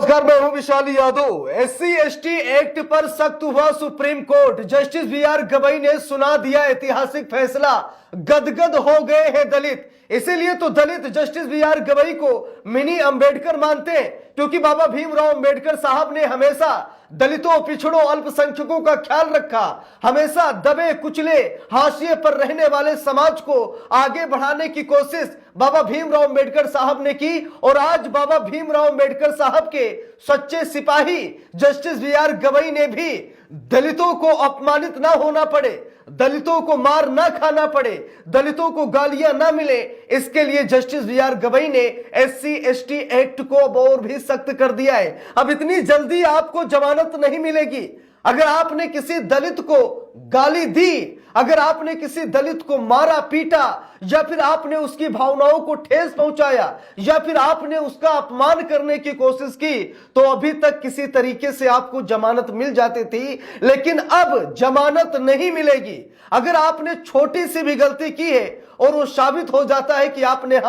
नमस्कार, मैं हूं Vishali Yadav. SC ST act पर सख्त हुआ supreme court. Justice BR Gavai ने सुना दिया ऐतिहासिक फैसला। गदगद हो गए हैं दलित। इसीलिए तो दलित जस्टिस बीआर गवई को मिनी अंबेडकर मानते हैं, क्योंकि बाबा भीमराव अंबेडकर साहब ने हमेशा दलितों, पिछड़ों, अल्पसंख्यकों का ख्याल रखा। हमेशा दबे कुचले, हाशिए पर रहने वाले समाज को आगे बढ़ाने की कोशिश बाबा भीमराव अंबेडकर साहब ने की। और आज बाबा भीमराव अंबेडकर साहब के सच्चे सिपाही जस्टिस बीआर गवई ने भी दलितों को अपमानित ना होना पड़े, दलितों को मार ना खाना पड़े, दलितों को गालियां ना मिले, इसके लिए जस्टिस बीआर गवई ने एससी एसटी एक्ट को अब और भी सख्त कर दिया है। अब इतनी जल्दी आपको जमानत नहीं मिलेगी। अगर आपने किसी दलित को गाली दी, अगर आपने किसी दलित को मारा पीटा, या फिर आपने उसकी भावनाओं को ठेस पहुंचाया, या फिर आपने उसका अपमान करने की कोशिश की, तो अभी तक किसी तरीके से आपको जमानत मिल जाती थी, लेकिन अब जमानत नहीं मिलेगी। अगर आपने छोटी सी भी गलती की है और वो साबित हो जाता है कि आपने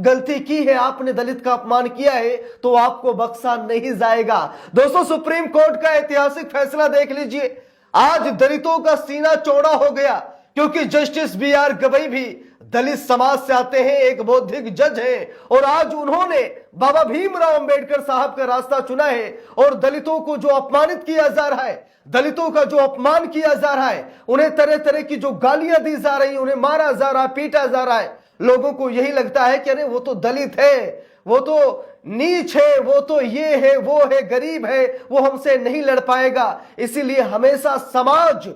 गलती की है, आपने दलित का अपमान किया है, तो आपको बख्शा नहीं जाएगा। दोस्तों, सुप्रीम कोर्ट का ऐतिहासिक फैसला देख लीजिए। आज दलितों का सीना चौड़ा हो गया, क्योंकि जस्टिस बीआर गवई भी दलित समाज से आते हैं, एक बौद्धिक जज है, और आज उन्होंने बाबा भीमराव अंबेडकर साहब का रास्ता चुना है। और दलितों को जो अपमानित किया जा रहा है, दलितों का जो अपमान किया जा रहा है, उन्हें तरह तरह की जो गालियां दी जा रही, उन्हें मारा जा रहा है, पीटा जा रहा है, लोगों को यही लगता है कि अरे वो तो दलित है, वो तो नीच है, वो तो ये है, वो है, गरीब है, वो हमसे नहीं लड़ पाएगा। इसीलिए हमेशा समाज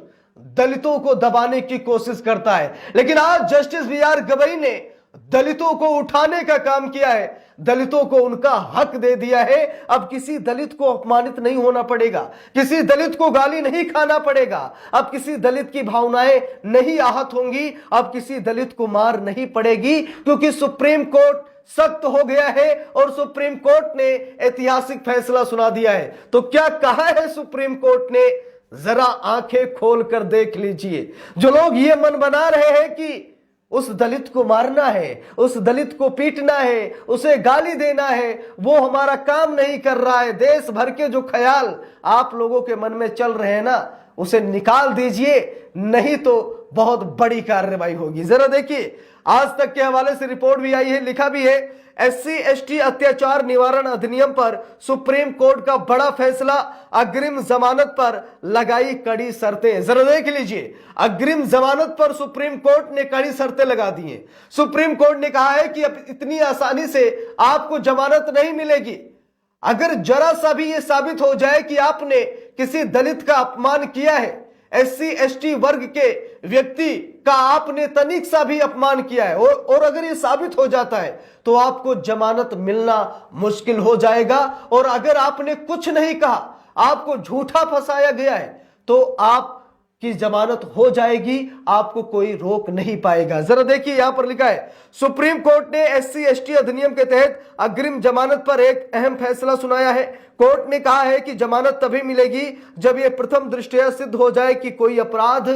दलितों को दबाने की कोशिश करता है। लेकिन आज जस्टिस बीआर गवई ने दलितों को उठाने का काम किया है, दलितों को उनका हक दे दिया है। अब किसी दलित को अपमानित नहीं होना पड़ेगा, किसी दलित को गाली नहीं खाना पड़ेगा, अब किसी दलित की भावनाएं नहीं आहत होंगी, अब किसी दलित को मार नहीं पड़ेगी, क्योंकि सुप्रीम कोर्ट सख्त हो गया है और सुप्रीम कोर्ट ने ऐतिहासिक फैसला सुना दिया है। तो क्या कहा है सुप्रीम कोर्ट ने, जरा आंखें खोल कर देख लीजिए। जो लोग ये मन बना रहे हैं कि उस दलित को मारना है, उस दलित को पीटना है, उसे गाली देना है, वो हमारा काम नहीं कर रहा है। देश भर के जो ख्याल आप लोगों के मन में चल रहे हैं ना, उसे निकाल दीजिए, नहीं तो बहुत बड़ी कार्रवाई होगी। जरा देखिए, आज तक के हवाले से रिपोर्ट भी आई है, लिखा भी है, एससी एसटी अत्याचार निवारण अधिनियम पर सुप्रीम कोर्ट का बड़ा फैसला, अग्रिम जमानत पर लगाई कड़ी शर्तें। जरा देख लीजिए, अग्रिम जमानत पर सुप्रीम कोर्ट ने कड़ी शर्तें लगा दी हैं। सुप्रीम कोर्ट ने कहा है कि अब इतनी आसानी से आपको जमानत नहीं मिलेगी। अगर जरा सा भी यह साबित हो जाए कि आपने किसी दलित का अपमान किया है, एससी एसटी वर्ग के व्यक्ति का आपने तनिक सा भी अपमान किया है, और अगर ये साबित हो जाता है, तो आपको जमानत मिलना मुश्किल हो जाएगा। और अगर आपने कुछ नहीं कहा, आपको झूठा फंसाया गया है, तो आपकी जमानत हो जाएगी, आपको कोई रोक नहीं पाएगा। जरा देखिए, यहां पर लिखा है, सुप्रीम कोर्ट ने एससी एसटी अधिनियम के तहत अग्रिम जमानत पर एक अहम फैसला सुनाया है। कोर्ट ने कहा है कि जमानत तभी मिलेगी जब यह प्रथम दृष्टया सिद्ध हो जाए कि कोई अपराध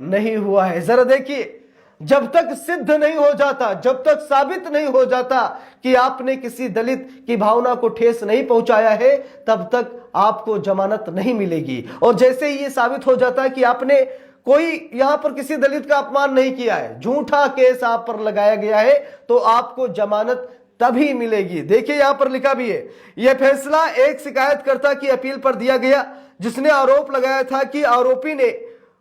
नहीं हुआ है। जरा देखिए, जब तक सिद्ध नहीं हो जाता, जब तक साबित नहीं हो जाता कि आपने किसी दलित की भावना को ठेस नहीं पहुंचाया है, तब तक आपको जमानत नहीं मिलेगी। और जैसे ही ये साबित हो जाता है कि आपने कोई यहां पर किसी दलित का अपमान नहीं किया है, झूठा केस आप पर लगाया गया है, तो आपको जमानत तभी मिलेगी। देखिए, यहां पर लिखा भी है, यह फैसला एक शिकायतकर्ता की अपील पर दिया गया, जिसने आरोप लगाया था कि आरोपी ने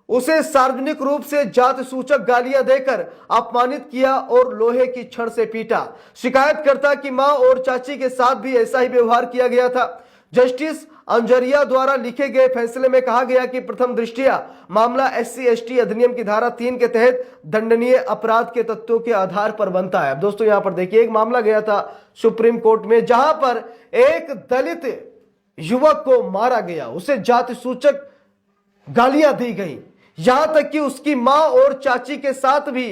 उसे सार्वजनिक रूप से जाति सूचक गालियां देकर अपमानित किया और लोहे की छड़ से पीटा। शिकायतकर्ता की मां और चाची के साथ भी ऐसा ही व्यवहार किया गया था। जस्टिस अंजरिया द्वारा लिखे गए फैसले में कहा गया कि प्रथम दृष्टया मामला एससी एसटी अधिनियम की धारा 3 के तहत दंडनीय अपराध के तत्वों के आधार पर बनता है। अब दोस्तों, यहां पर देखिए, एक मामला गया था सुप्रीम कोर्ट में, जहां पर एक दलित युवक को मारा गया, उसे जाति सूचक गालियां दी गई, यहां तक कि उसकी मां और चाची के साथ भी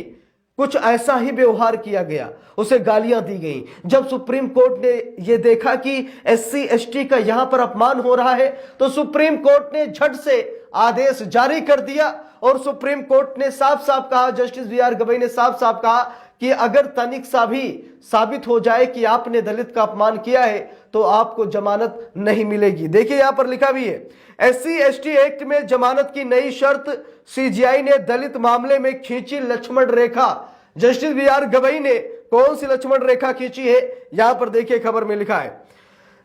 कुछ ऐसा ही व्यवहार किया गया, उसे गालियां दी गई। जब सुप्रीम कोर्ट ने यह देखा कि एससी एसटी का यहां पर अपमान हो रहा है, तो सुप्रीम कोर्ट ने झट से आदेश जारी कर दिया। और सुप्रीम कोर्ट ने साफ साफ कहा, जस्टिस बीआर गवई ने साफ साफ कहा कि अगर तनिक सा भी साबित हो जाए कि आपने दलित का अपमान किया है, तो आपको जमानत नहीं मिलेगी। देखिए यहां पर लिखा भी है, SC/ST एक्ट में जमानत की नई शर्त, CGI ने दलित मामले में खींची लक्ष्मण रेखा। जस्टिस BR गवई ने कौन सी लक्ष्मण रेखा खींची है, यहां पर देखिए खबर में लिखा है।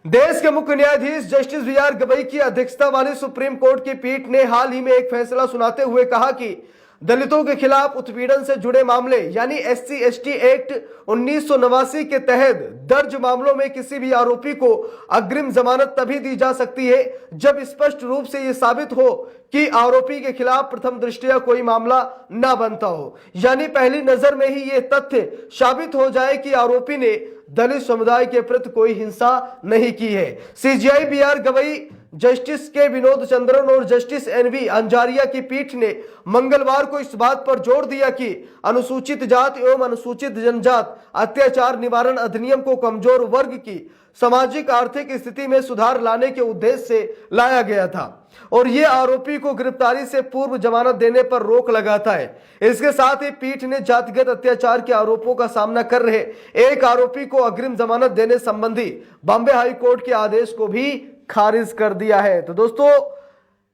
देश के मुख्य न्यायाधीश जस्टिस BR गवई की अध्यक्षता वाली सुप्रीम कोर्ट की पीठ ने हाल ही में एक फैसला सुनाते हुए कहा कि दलितों के खिलाफ उत्पीड़न से जुड़े मामले यानी SC/ST एक्ट 1989 के तहत दर्ज मामलों में किसी भी आरोपी को अग्रिम जमानत तभी दी जा सकती है जब स्पष्ट रूप से यह साबित हो कि आरोपी के खिलाफ प्रथम दृष्टया कोई मामला न बनता हो, यानी पहली नजर में ही यह तथ्य साबित हो जाए कि आरोपी ने दलित समुदाय के प्रति कोई हिंसा नहीं की है। CGI BR गवई, जस्टिस के विनोद चंद्रन और जस्टिस NV अंजारिया की पीठ ने मंगलवार को इस बात पर जोर दिया कि अनुसूचित जाति एवं अनुसूचित जनजात अत्याचार निवारण अधिनियम को कमजोर वर्ग की सामाजिक आर्थिक स्थिति में सुधार लाने के उद्देश्य से लाया गया था और ये आरोपी को गिरफ्तारी से पूर्व जमानत देने पर रोक लगाता है। इसके साथ ही पीठ ने जातिगत अत्याचार के आरोपों का सामना कर रहे एक आरोपी को अग्रिम जमानत देने संबंधी बॉम्बे हाई कोर्ट के आदेश को भी खारिज कर दिया है। तो दोस्तों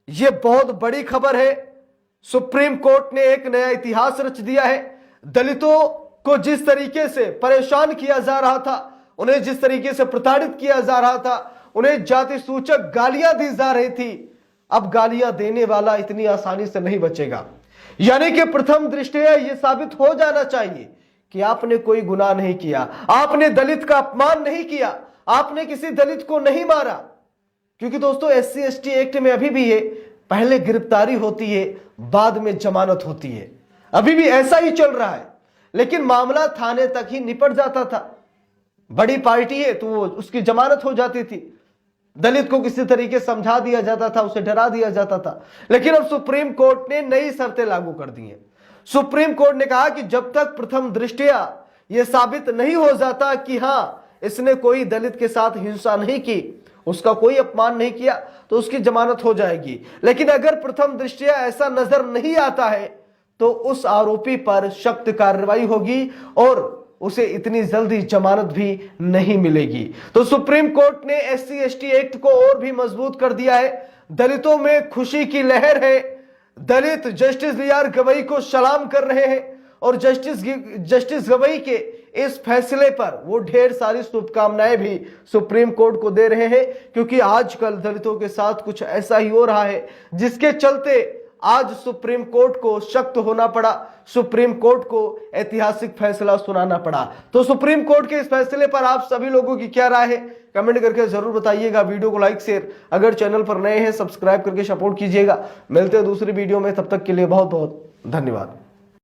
ये बहुत बड़ी खबर है। सुप्रीम कोर्ट ने एक नया इतिहास रच दिया है। दलितों को जिस तरीके से परेशान किया जा रहा था, उन्हें जिस तरीके से प्रताड़ित किया जा रहा था, उन्हें जाति सूचक गालियां दी जा रही थी, अब गालियां देने वाला इतनी आसानी से नहीं बचेगा। यानी कि प्रथम दृष्टया यह साबित हो जाना चाहिए कि आपने कोई गुनाह नहीं किया, आपने दलित का अपमान नहीं किया, आपने किसी दलित को नहीं मारा। क्योंकि दोस्तों SC/ST एक्ट में अभी भी है, पहले गिरफ्तारी होती है, बाद में जमानत होती है। अभी भी ऐसा ही चल रहा है, लेकिन मामला थाने तक ही निपट जाता था। बड़ी पार्टी है तो वो उसकी जमानत हो जाती थी, दलित को किसी तरीके समझा दिया जाता था, उसे डरा दिया जाता था। लेकिन अब सुप्रीम कोर्ट ने नई शर्तें लागू कर दी हैं। सुप्रीम कोर्ट ने कहा कि जब तक प्रथम दृष्टया यह साबित नहीं हो जाता कि हां इसने कोई दलित के साथ हिंसा नहीं की, उसका कोई अपमान नहीं किया, तो उसकी जमानत हो जाएगी। लेकिन अगर प्रथम दृष्टया ऐसा नजर नहीं आता है तो उस आरोपी पर सख्त कार्रवाई होगी और उसे इतनी जल्दी जमानत भी नहीं मिलेगी। तो सुप्रीम कोर्ट ने SC/ST एक्ट को और भी मजबूत कर दिया है। दलितों में खुशी की लहर है। दलित जस्टिस BR गवई को सलाम कर रहे हैं और जस्टिस गवई के इस फैसले पर वो ढेर सारी शुभकामनाएं भी सुप्रीम कोर्ट को दे रहे हैं, क्योंकि आजकल दलितों के साथ कुछ ऐसा ही हो रहा है जिसके चलते आज सुप्रीम कोर्ट को सख्त होना पड़ा, सुप्रीम कोर्ट को ऐतिहासिक फैसला सुनाना पड़ा। तो सुप्रीम कोर्ट के इस फैसले पर आप सभी लोगों की क्या राय है, कमेंट करके जरूर बताइएगा। वीडियो को लाइक शेयर, अगर चैनल पर नए हैं सब्सक्राइब करके सपोर्ट कीजिएगा। मिलते हैं दूसरी वीडियो में, तब तक के लिए बहुत बहुत धन्यवाद।